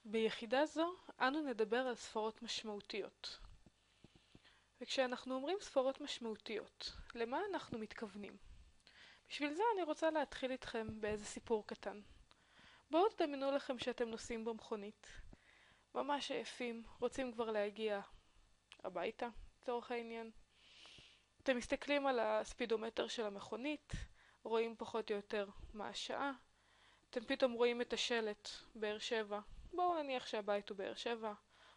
ביחידה זו אנו נדבר על ספרות משמעותיות. וכשאנחנו אומרים ספרות משמעותיות, למה אנחנו מתכוונים? בשביל זה אני רוצה להתחיל איתכם באיזה סיפור קטן. בואו תדמיינו לכם שאתם נוסעים במכונית, ממש עייפים, רוצים כבר להגיע הביתה, לצורך העניין. אתם מסתכלים על הספידומטר של המכונית, רואים פחות או יותר מה השעה, אתם פתאום רואים את השלט באר שבע, בואו נניח שהבית הוא באר שבע,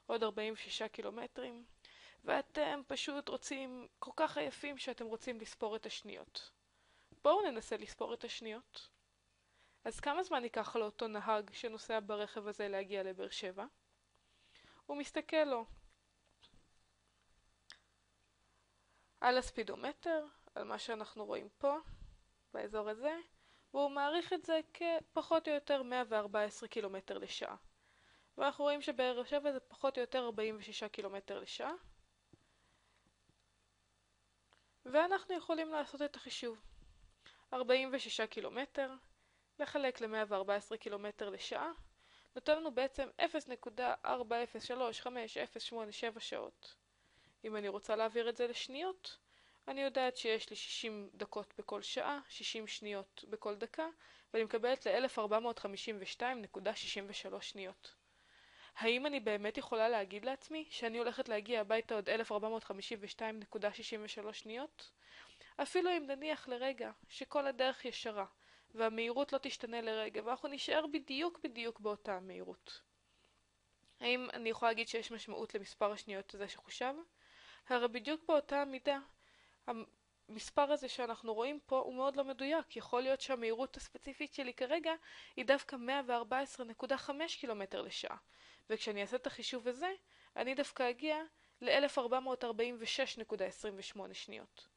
עוד 46 קילומטרים, ואתם פשוט רוצים, כל כך עייפים שאתם רוצים לספור את השניות. בואו ננסה לספור את השניות. אז כמה זמן ייקח לאותו נהג שנוסע ברכב הזה להגיע לבאר שבע? הוא מסתכל לו על הספידומטר, על מה שאנחנו רואים פה, באזור הזה, והוא מעריך את זה כפחות או יותר 114 קילומטר לשעה. ואנחנו רואים שבאר שבע זה פחות או יותר 46 קילומטר לשעה. ואנחנו יכולים לעשות את החישוב. 46 קילומטר לחלק ל-114 קילומטר לשעה, נותן לנו בעצם 0.4035087 שעות. אם אני רוצה להעביר את זה לשניות, אני יודעת שיש לי 60 דקות בכל שעה, 60 שניות בכל דקה, ואני מקבלת ל-1452.63 שניות. האם אני באמת יכולה להגיד לעצמי שאני הולכת להגיע הביתה עוד 1452.63 שניות? אפילו אם נניח לרגע שכל הדרך ישרה, והמהירות לא תשתנה לרגע, ואנחנו נשאר בדיוק באותה המהירות. האם אני יכולה להגיד שיש משמעות למספר השניות הזה שחושב? הרי בדיוק באותה המידה, המספר הזה שאנחנו רואים פה הוא מאוד לא מדויק. יכול להיות שהמהירות הספציפית שלי כרגע היא דווקא 114.5 קילומטר לשעה. וכשאני אעשה את החישוב הזה, אני דווקא אגיע ל-1446.28 שניות.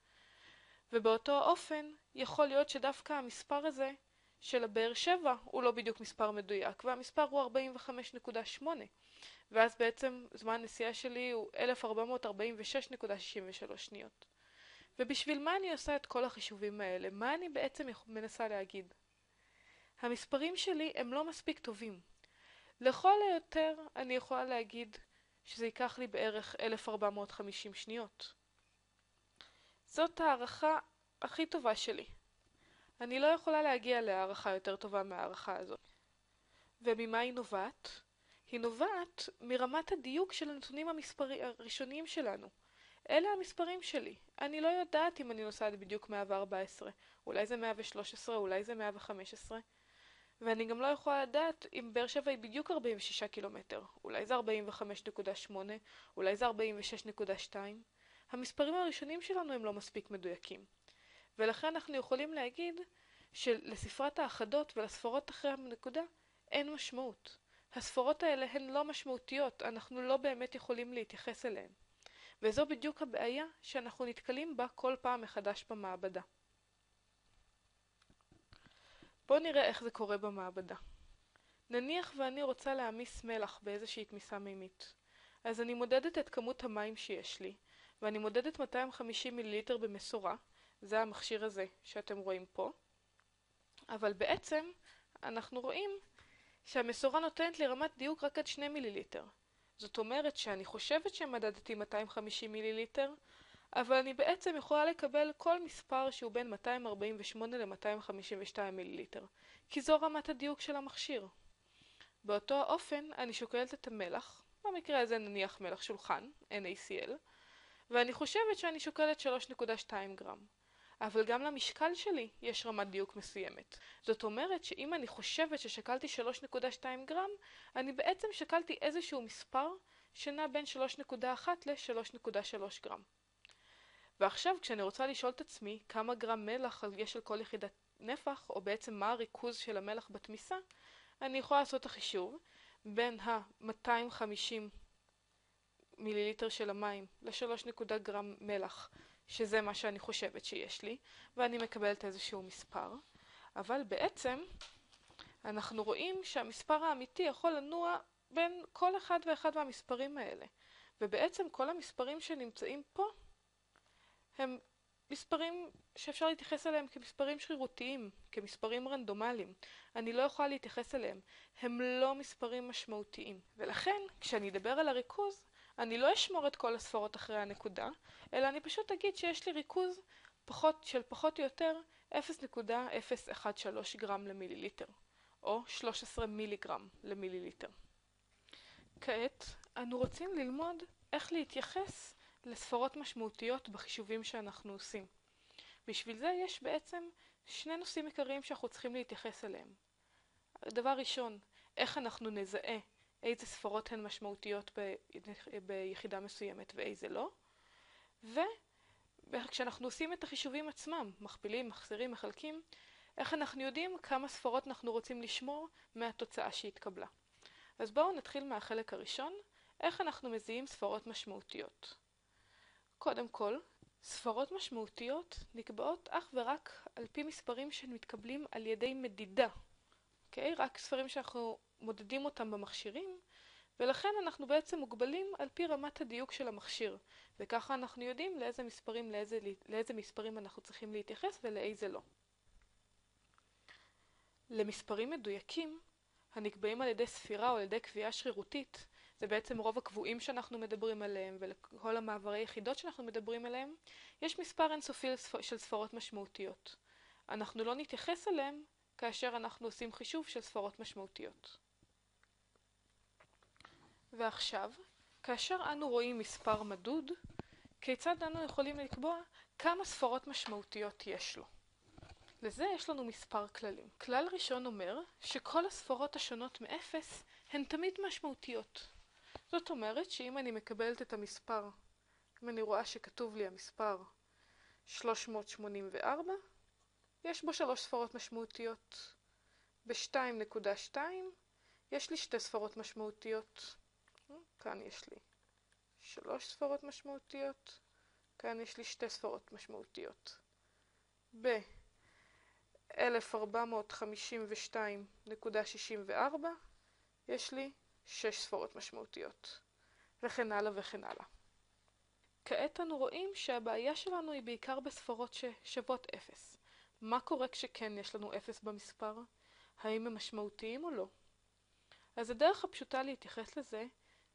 ובאותו אופן, יכול להיות שדווקא המספר הזה של הבאר שבע הוא לא בדיוק מספר מדויק, והמספר הוא 45.8. ואז בעצם זמן הנסיעה שלי הוא 1446.63 שניות. ובשביל מה אני עושה את כל החישובים האלה? מה אני בעצם מנסה להגיד? המספרים שלי הם לא מספיק טובים. לכל היותר אני יכולה להגיד שזה ייקח לי בערך 1450 שניות. זאת הערכה הכי טובה שלי. אני לא יכולה להגיע להערכה יותר טובה מהערכה הזאת. וממה היא נובעת? היא נובעת מרמת הדיוק של הנתונים הראשוניים שלנו. אלה המספרים שלי. אני לא יודעת אם אני נוסעת בדיוק 114. אולי זה 113, אולי זה 115. ואני גם לא יכולה לדעת אם באר שבע היא בדיוק 46 קילומטר. אולי זה 45.8, אולי זה 46.2. המספרים הראשונים שלנו הם לא מספיק מדויקים. ולכן אנחנו יכולים להגיד שלספרת האחדות ולספרות אחרי הנקודה אין משמעות. הספרות האלה הן לא משמעותיות, אנחנו לא באמת יכולים להתייחס אליהן. וזו בדיוק הבעיה שאנחנו נתקלים בה כל פעם מחדש במעבדה. בואו נראה איך זה קורה במעבדה. נניח ואני רוצה להמיס מלח באיזושהי תמיסה מימית. אז אני מודדת את כמות המים שיש לי, ואני מודדת 250 מיליליטר במסורה, זה המכשיר הזה שאתם רואים פה. אבל בעצם אנחנו רואים שהמסורה נותנת לי רמת דיוק רק עד 2 מיליליטר. זאת אומרת שאני חושבת שמדדתי 250 מיליליטר, אבל אני בעצם יכולה לקבל כל מספר שהוא בין 248 ל-252 מיליליטר, כי זו רמת הדיוק של המכשיר. באותו אופן אני שוקלת את המלח, במקרה הזה נניח מלח שולחן, NaCl, ואני חושבת שאני שוקלת 3.2 גרם. אבל גם למשקל שלי יש רמת דיוק מסוימת. זאת אומרת שאם אני חושבת ששקלתי 3.2 גרם, אני בעצם שקלתי איזשהו מספר שנע בין 3.1 ל-3.3 גרם. ועכשיו כשאני רוצה לשאול את עצמי כמה גרם מלח יש על כל יחידת נפח, או בעצם מה הריכוז של המלח בתמיסה, אני יכולה לעשות את החישוב בין ה-250 מיליליטר של המים ל-3 גרם מלח, שזה מה שאני חושבת שיש לי, ואני מקבלת איזשהו מספר. אבל בעצם אנחנו רואים שהמספר האמיתי יכול לנוע בין כל אחד ואחד מהמספרים האלה. ובעצם כל המספרים שנמצאים פה הם מספרים שאפשר להתייחס אליהם כמספרים שרירותיים, כמספרים רנדומליים. אני לא יכולה להתייחס אליהם. הם לא מספרים משמעותיים. ולכן, כשאני אדבר על הריכוז, אני לא אשמור את כל הספרות אחרי הנקודה, אלא אני פשוט אגיד שיש לי ריכוז של פחות או יותר 0.013 גרם למיליליטר, או 13 מיליגרם למיליליטר. כעת, אנו רוצים ללמוד איך להתייחס לספרות משמעותיות בחישובים שאנחנו עושים. בשביל זה יש בעצם שני נושאים עיקריים שאנחנו צריכים להתייחס אליהם. דבר ראשון, איך אנחנו נזהה איזה ספרות הן משמעותיות ביחידה מסוימת ואיזה לא. וכשאנחנו עושים את החישובים עצמם, מכפילים, מחזירים, מחלקים, איך אנחנו יודעים כמה ספרות אנחנו רוצים לשמור מהתוצאה שהתקבלה. אז בואו נתחיל מהחלק הראשון, איך אנחנו מזהים ספרות משמעותיות. קודם כל, ספרות משמעותיות נקבעות אך ורק על פי מספרים שמתקבלים על ידי מדידה. רק ספרים שאנחנו מודדים אותם במכשירים, ולכן אנחנו בעצם מוגבלים על פי רמת הדיוק של המכשיר, וככה אנחנו יודעים לאיזה מספרים אנחנו צריכים להתייחס ולאיזה לא. למספרים מדויקים, הנקבעים על ידי ספירה או על ידי קביעה שרירותית, זה בעצם רוב הקבועים שאנחנו מדברים עליהם ולכל המעברי יחידות שאנחנו מדברים עליהם, יש מספר אינסופי של ספרות משמעותיות. אנחנו לא נתייחס אליהם כאשר אנחנו עושים חישוב של ספרות משמעותיות. ועכשיו, כאשר אנו רואים מספר מדוד, כיצד אנו יכולים לקבוע כמה ספרות משמעותיות יש לו? לזה יש לנו מספר כללים. כלל ראשון אומר שכל הספרות השונות מאפס הן תמיד משמעותיות. זאת אומרת שאם אני מקבלת את המספר, אם אני רואה שכתוב לי המספר 384, יש בו 3 ספרות משמעותיות. ב-2.2 יש לי 2 ספרות משמעותיות. כאן יש לי 3 ספרות משמעותיות. כאן יש לי 2 ספרות משמעותיות. ב-1452.64 יש לי 6 ספרות משמעותיות. וכן הלאה וכן הלאה. כעת אנו רואים שהבעיה שלנו היא בעיקר בספרות ששוות 0. מה קורה כשכן יש לנו 0 במספר? האם הם משמעותיים או לא? אז הדרך הפשוטה להתייחס לזה,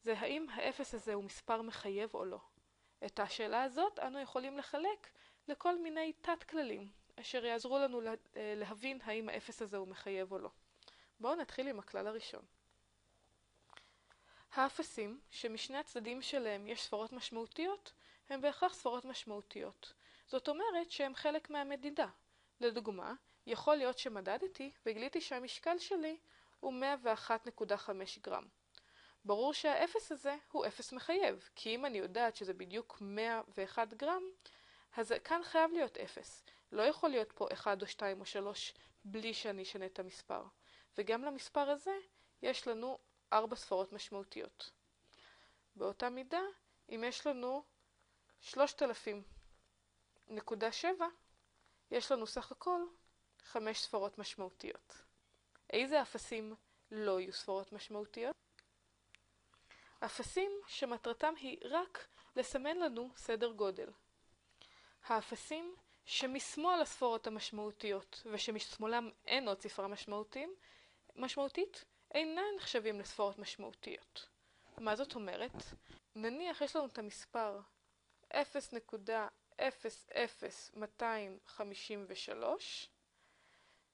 זה האם ה-0 הזה הוא מספר מחייב או לא. את השאלה הזאת אנו יכולים לחלק לכל מיני תת-כללים, אשר יעזרו לנו להבין האם ה-0 הזה הוא מחייב או לא. בואו נתחיל עם הכלל הראשון. האפסים, שמשני הצדדים שלהם יש ספרות משמעותיות, הם בהכרח ספרות משמעותיות. זאת אומרת שהם חלק מהמדידה. לדוגמה, יכול להיות שמדדתי וגיליתי שהמשקל שלי הוא 101.5 גרם. ברור שהאפס הזה הוא אפס מחייב, כי אם אני יודעת שזה בדיוק 101 גרם, אז כאן חייב להיות אפס. לא יכול להיות פה 1 או 2 או 3 בלי שאני אשנה את המספר. וגם למספר הזה יש לנו 4 ספרות משמעותיות. באותה מידה, אם יש לנו 3,000.7, יש לנו סך הכל 5 ספרות משמעותיות. איזה אפסים לא יהיו ספרות משמעותיות? אפסים שמטרתם היא רק לסמן לנו סדר גודל. האפסים שמשמאל הספרות המשמעותיות ושמשמאלם אין עוד ספרה משמעותית, אינן נחשבים לספרות משמעותיות. מה זאת אומרת? נניח יש לנו את המספר 0.00253,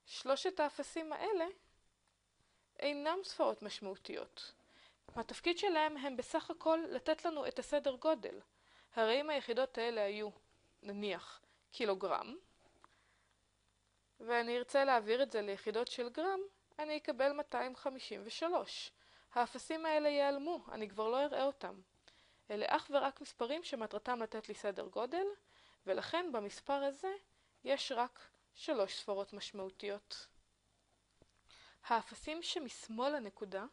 שלושת האפסים האלה אינם ספרות משמעותיות. התפקיד שלהם הם בסך הכל לתת לנו את הסדר גודל. הרי אם היחידות האלה היו, נניח, קילוגרם, ואני ארצה להעביר את זה ליחידות של גרם, אני אקבל 253. האפסים האלה ייעלמו, אני כבר לא אראה אותם. אלה אך ורק מספרים שמטרתם לתת לי סדר גודל, ולכן במספר הזה יש רק 3 ספרות משמעותיות. האפסים שמשמאל הנקודה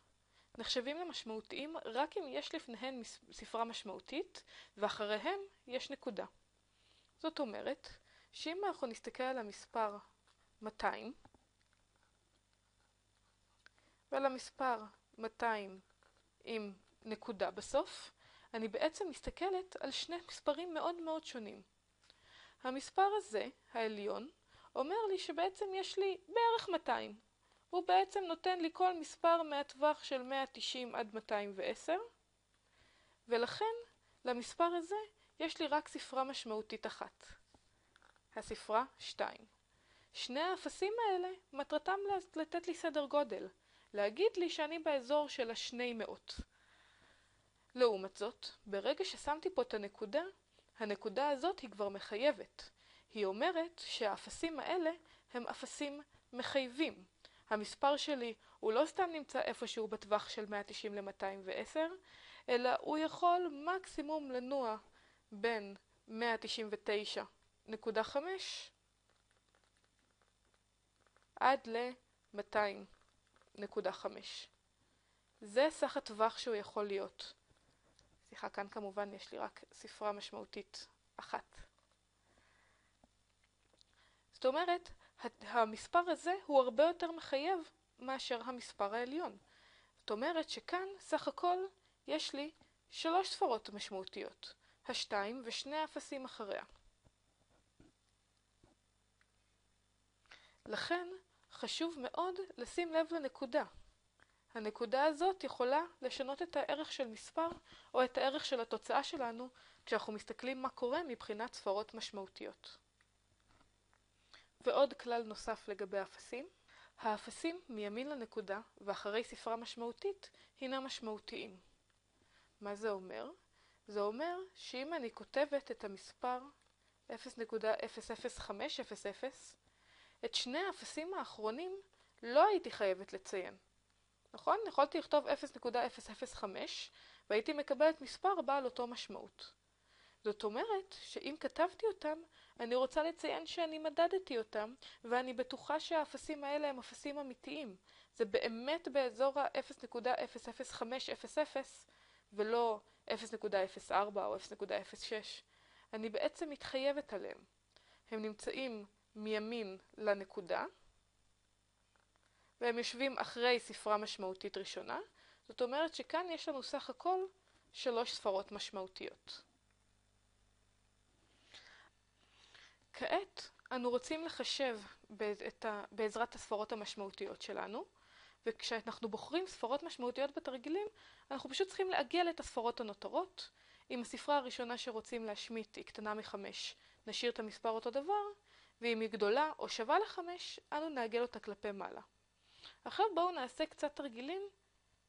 נחשבים למשמעותיים רק אם יש לפניהן ספרה משמעותית, ואחריהם יש נקודה. זאת אומרת, שאם אנחנו נסתכל על המספר 200, ועל המספר 200 עם נקודה בסוף, אני בעצם מסתכלת על שני מספרים מאוד מאוד שונים. המספר הזה, העליון, אומר לי שבעצם יש לי בערך 200. הוא בעצם נותן לי כל מספר מהטווח של 190 עד 210, ולכן למספר הזה יש לי רק ספרה משמעותית אחת. הספרה 2. שני האפסים האלה מטרתם לתת לי סדר גודל, להגיד לי שאני באזור של 200. לעומת זאת, ברגע ששמתי פה את הנקודה, הנקודה הזאת היא כבר מחייבת. היא אומרת שהאפסים האלה הם אפסים מחייבים. המספר שלי הוא לא סתם נמצא איפשהו בטווח של 190 ל-210, אלא הוא יכול מקסימום לנוע בין 199.5 עד ל-200.5. זה סך הטווח שהוא יכול להיות. סליחה, כאן כמובן יש לי רק ספרה משמעותית אחת. זאת אומרת, המספר הזה הוא הרבה יותר מחייב מאשר המספר העליון. זאת אומרת שכאן סך הכל יש לי 3 ספרות משמעותיות, ה-2 ושני האפסים אחריה. לכן חשוב מאוד לשים לב לנקודה. הנקודה הזאת יכולה לשנות את הערך של מספר או את הערך של התוצאה שלנו כשאנחנו מסתכלים מה קורה מבחינת ספרות משמעותיות. ועוד כלל נוסף לגבי האפסים, האפסים מימין לנקודה ואחרי ספרה משמעותית הינם משמעותיים. מה זה אומר? זה אומר שאם אני כותבת את המספר 0.00500, את שני האפסים האחרונים לא הייתי חייבת לציין. נכון? יכולתי לכתוב 0.005 והייתי מקבלת מספר בעל אותו משמעות. זאת אומרת שאם כתבתי אותם, אני רוצה לציין שאני מדדתי אותם, ואני בטוחה שהאפסים האלה הם אפסים אמיתיים. זה באמת באזור ה-0.00500 ולא 0.04 או 0.06. אני בעצם מתחייבת עליהם. הם נמצאים מימין לנקודה, והם יושבים אחרי ספרה משמעותית ראשונה. זאת אומרת שכאן יש לנו סך הכל 3 ספרות משמעותיות. כעת אנו רוצים לחשב בעזרת הספרות המשמעותיות שלנו, וכשאנחנו בוחרים ספרות משמעותיות בתרגילים, אנחנו פשוט צריכים לעגל את הספרות הנותרות. אם הספרה הראשונה שרוצים להשמיט היא קטנה מ-5, נשאיר את המספר אותו דבר, ואם היא גדולה או שווה ל-5, אנו נעגל אותה כלפי מעלה. עכשיו בואו נעשה קצת תרגילים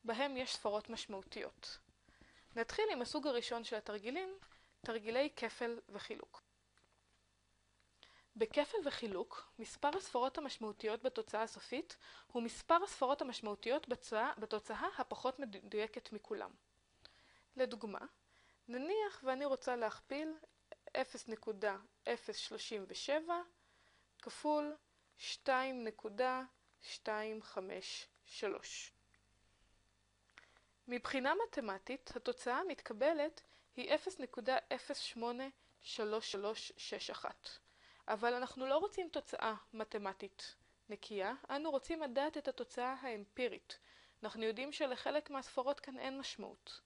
בהם יש ספרות משמעותיות. נתחיל עם הסוג הראשון של התרגילים, תרגילי כפל וחילוק. בכפל וחילוק, מספר הספרות המשמעותיות בתוצאה הסופית הוא מספר הספרות המשמעותיות בתוצאה הפחות מדויקת מכולם. לדוגמה, נניח ואני רוצה להכפיל 0.037 כפול 2.253. מבחינה מתמטית, התוצאה המתקבלת היא 0.083361. אבל אנחנו לא רוצים תוצאה מתמטית נקייה, אנו רוצים לדעת את התוצאה האמפירית. אנחנו יודעים שלחלק מהספרות כאן אין משמעות.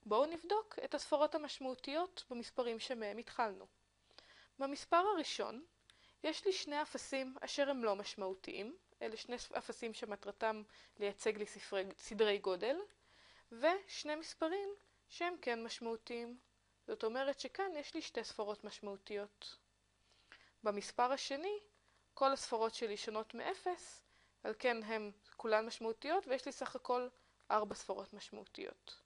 בואו נבדוק את הספרות המשמעותיות במספרים שמהם התחלנו. במספר הראשון יש לי שני אפסים אשר הם לא משמעותיים, אלה שני אפסים שמטרתם לייצג לי סדרי גודל, ושני מספרים שהם כן משמעותיים. זאת אומרת שכאן יש לי 2 ספרות משמעותיות. במספר השני, כל הספרות שלי שונות מ-0, על כן הן כולן משמעותיות, ויש לי סך הכל 4 ספרות משמעותיות.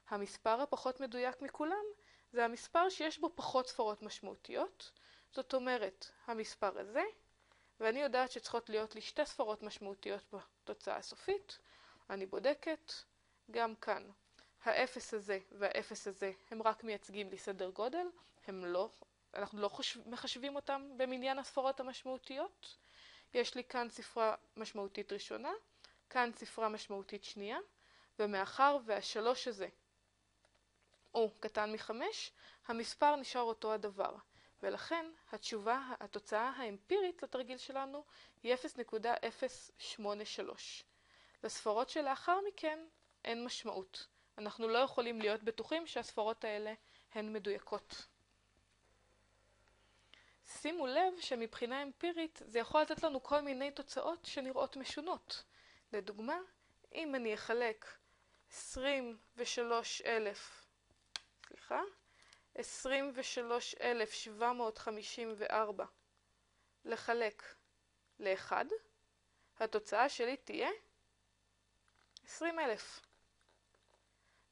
המספר הפחות מדויק מכולם זה המספר שיש בו פחות ספרות משמעותיות. זאת אומרת, המספר הזה, ואני יודעת שצריכות להיות לי 2 ספרות משמעותיות בתוצאה הסופית. אני בודקת, גם כאן, האפס הזה והאפס הזה הם רק מייצגים לי סדר גודל, אנחנו לא מחשבים אותם במניין הספרות המשמעותיות. יש לי כאן ספרה משמעותית ראשונה, כאן ספרה משמעותית שנייה, ומאחר והשלוש הזה הוא קטן מ-5, המספר נשאר אותו הדבר. ולכן התוצאה האמפירית לתרגיל שלנו היא 0.083. לספרות שלאחר מכן אין משמעות. אנחנו לא יכולים להיות בטוחים שהספרות האלה הן מדויקות. שימו לב שמבחינה אמפירית זה יכול לתת לנו כל מיני תוצאות שנראות משונות. לדוגמה, אם אני אחלק 23,754 לחלק ל-1, התוצאה שלי תהיה 20,000.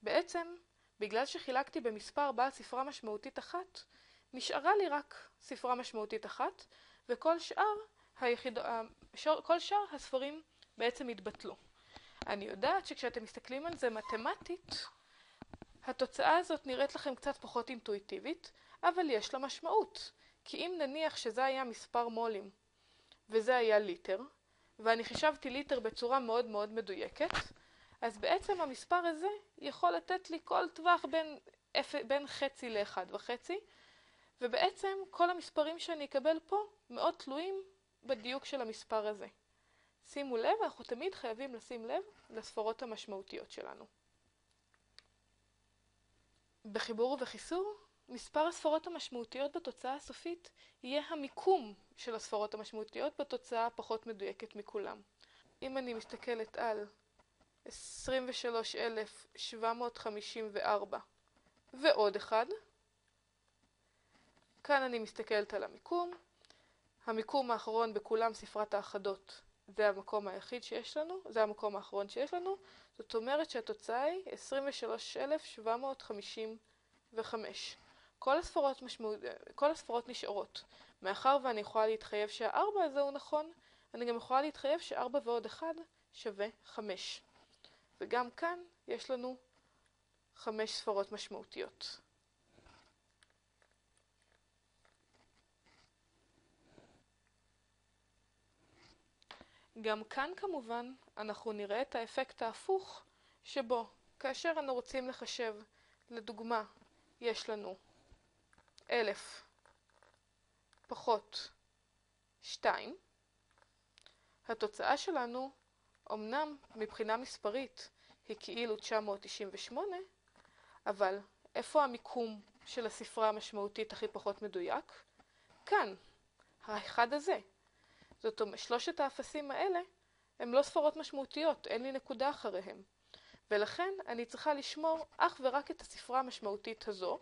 בעצם, בגלל שחילקתי במספר בעל ספרה משמעותית אחת, נשארה לי רק ספרה משמעותית אחת, וכל שאר הספרים בעצם התבטלו. אני יודעת שכשאתם מסתכלים על זה מתמטית, התוצאה הזאת נראית לכם קצת פחות אינטואיטיבית, אבל יש לה משמעות. כי אם נניח שזה היה מספר מולים, וזה היה ליטר, ואני חישבתי ליטר בצורה מאוד מאוד מדויקת, אז בעצם המספר הזה יכול לתת לי כל טווח בין חצי ל-1.5, ובעצם כל המספרים שאני אקבל פה מאוד תלויים בדיוק של המספר הזה. שימו לב, אנחנו תמיד חייבים לשים לב לספרות המשמעותיות שלנו. בחיבור ובחיסור, מספר הספרות המשמעותיות בתוצאה הסופית יהיה המיקום של הספרות המשמעותיות בתוצאה הפחות מדויקת מכולם. אם אני מסתכלת על 23,754 ועוד אחד, כאן אני מסתכלת על המיקום. המיקום האחרון בכולם ספרת האחדות, זה המקום היחיד שיש לנו, זה המקום האחרון שיש לנו, זאת אומרת שהתוצאה היא 23,755. כל הספרות נשארות. מאחר ואני יכולה להתחייב שה-4 הזה הוא נכון, אני גם יכולה להתחייב ש-4 ועוד 1 שווה 5. וגם כאן יש לנו 5 ספרות משמעותיות. גם כאן כמובן אנחנו נראה את האפקט ההפוך, שבו כאשר אנו רוצים לחשב, לדוגמה, יש לנו 1,000 פחות 2, התוצאה שלנו, אמנם מבחינה מספרית היא כאילו 998, אבל איפה המיקום של הספרה המשמעותית הכי פחות מדויק? כאן, האחד הזה. זאת אומרת, שלושת האפסים האלה הם לא ספרות משמעותיות, אין לי נקודה אחריהם. ולכן אני צריכה לשמור אך ורק את הספרה המשמעותית הזו,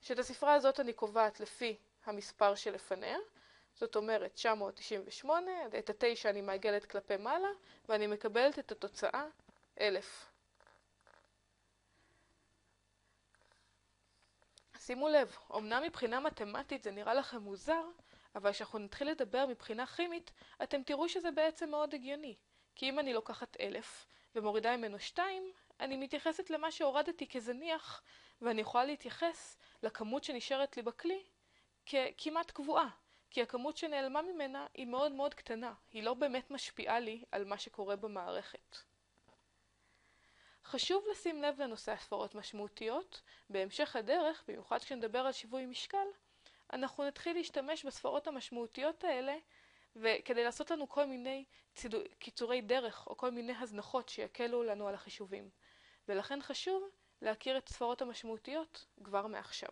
שאת הספרה הזאת אני קובעת לפי המספר שלפניה, זאת אומרת 998, את ה-9 אני מעגלת כלפי מעלה, ואני מקבלת את התוצאה 1,000. שימו לב, אמנם מבחינה מתמטית זה נראה לכם מוזר, אבל כשאנחנו נתחיל לדבר מבחינה כימית, אתם תראו שזה בעצם מאוד הגיוני. כי אם אני לוקחת 1,000 ומורידה ממנו 2, אני מתייחסת למה שהורדתי כזניח, ואני יכולה להתייחס לכמות שנשארת לי בכלי ככמעט קבועה. כי הכמות שנעלמה ממנה היא מאוד מאוד קטנה, היא לא באמת משפיעה לי על מה שקורה במערכת. חשוב לשים לב לנושא הספרות משמעותיות. בהמשך הדרך, במיוחד כשנדבר על שיווי משקל, אנחנו נתחיל להשתמש בספרות המשמעותיות האלה, וכדי לעשות לנו כל מיני קיצורי דרך או כל מיני הזנחות שיקלו לנו על החישובים. ולכן חשוב להכיר את הספרות המשמעותיות כבר מעכשיו.